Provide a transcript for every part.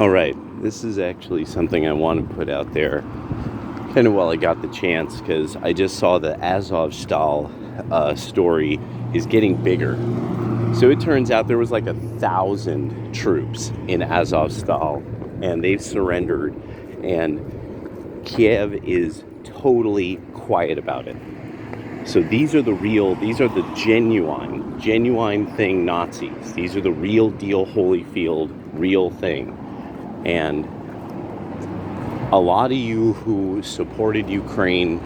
All right, this is actually something I want to put out there kind of while I got the chance, because I just saw the Azovstal story is getting bigger. So it turns out there was like 1,000 troops in Azovstal, and they've surrendered, and Kiev is totally quiet about it. So these are the genuine thing Nazis. These are the real deal Holyfield, real thing. And a lot of you who supported Ukraine,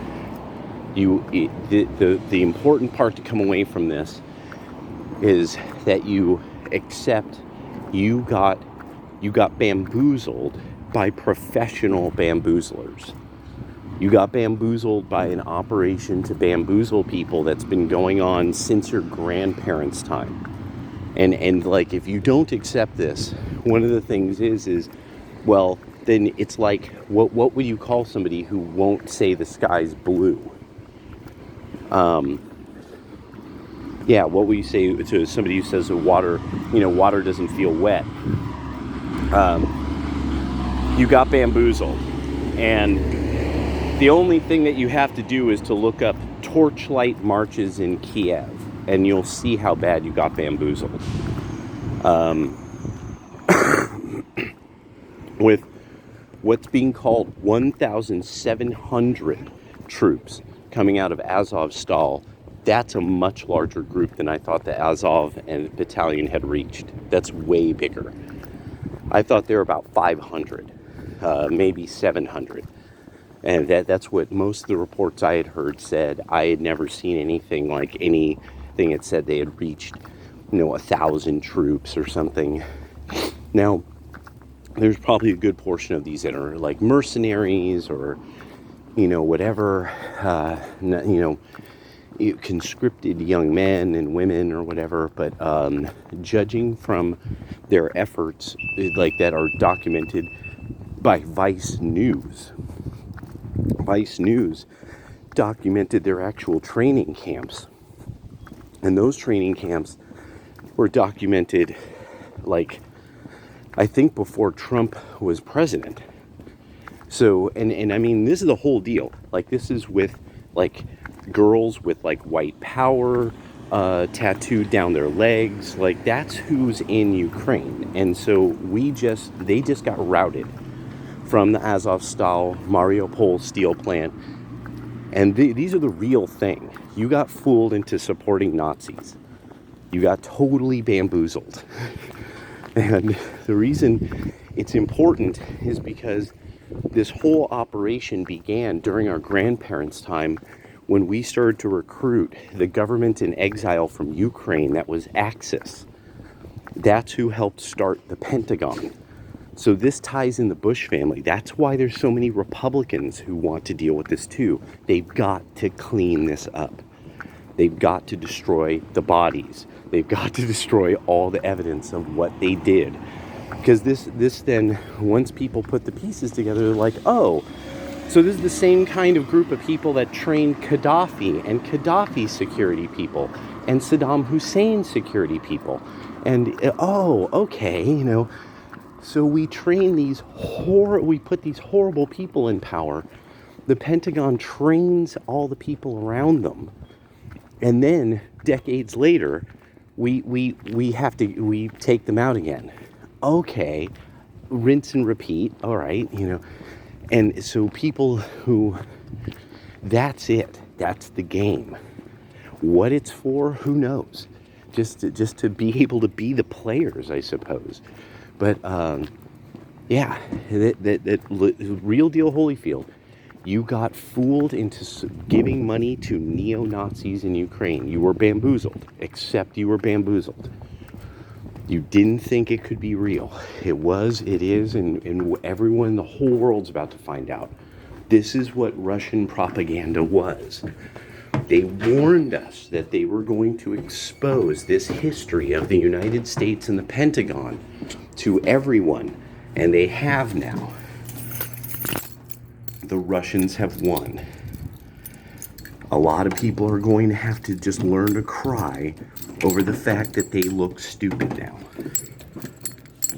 the important part to come away from this is that you accept you got bamboozled by professional bamboozlers. You got bamboozled by an operation to bamboozle people that's been going on since your grandparents' time. And like, if you don't accept this, one of the things is well, then it's like, what would you call somebody who won't say the sky's blue? Yeah, what would you say to somebody who says the water doesn't feel wet? You got bamboozled. And the only thing that you have to do is to look up torchlight marches in Kiev, and you'll see how bad you got bamboozled. With what's being called 1,700 troops coming out of Azovstal, that's a much larger group than I thought the Azov and battalion had reached. That's way bigger. I thought they were about 500, maybe 700. And that's what most of the reports I had heard said. I had never seen anything that said they had reached, 1,000 troops or something. Now, there's probably a good portion of these that are like mercenaries or, whatever, conscripted young men and women or whatever. But judging from their efforts like that are documented by Vice News documented their actual training camps. And those training camps were documented I think before Trump was president. So, and I mean, this is the whole deal. Like, this is with girls with white power tattooed down their legs. That's who's in Ukraine. And so they just got routed from the Azovstal Mariupol steel plant. And these are the real thing. You got fooled into supporting Nazis. You got totally bamboozled. And the reason it's important is because this whole operation began during our grandparents' time, when we started to recruit the government in exile from Ukraine. That was Axis. That's who helped start the Pentagon. So this ties in the Bush family. That's why there's so many Republicans who want to deal with this too. They've got to clean this up. They've got to destroy the bodies. They've got to destroy all the evidence of what they did. Because this then, once people put the pieces together, they're like, oh, so this is the same kind of group of people that trained Gaddafi and Gaddafi's security people and Saddam Hussein's security people. And, oh, okay, so we train we put these horrible people in power. The Pentagon trains all the people around them. And then decades later, we take them out again. Okay, rinse and repeat. All right, and so people who, that's it. That's the game. What it's for, who knows? Just to be able to be the players, I suppose. But yeah, that real deal Holyfield. You got fooled into giving money to neo-Nazis in Ukraine. You were bamboozled, except you were bamboozled. You didn't think it could be real. It was, it is, and everyone, the whole world's about to find out. This is what Russian propaganda was. They warned us that they were going to expose this history of the United States and the Pentagon to everyone, and they have now. The Russians have won. A lot of people are going to have to just learn to cry over the fact that they look stupid now.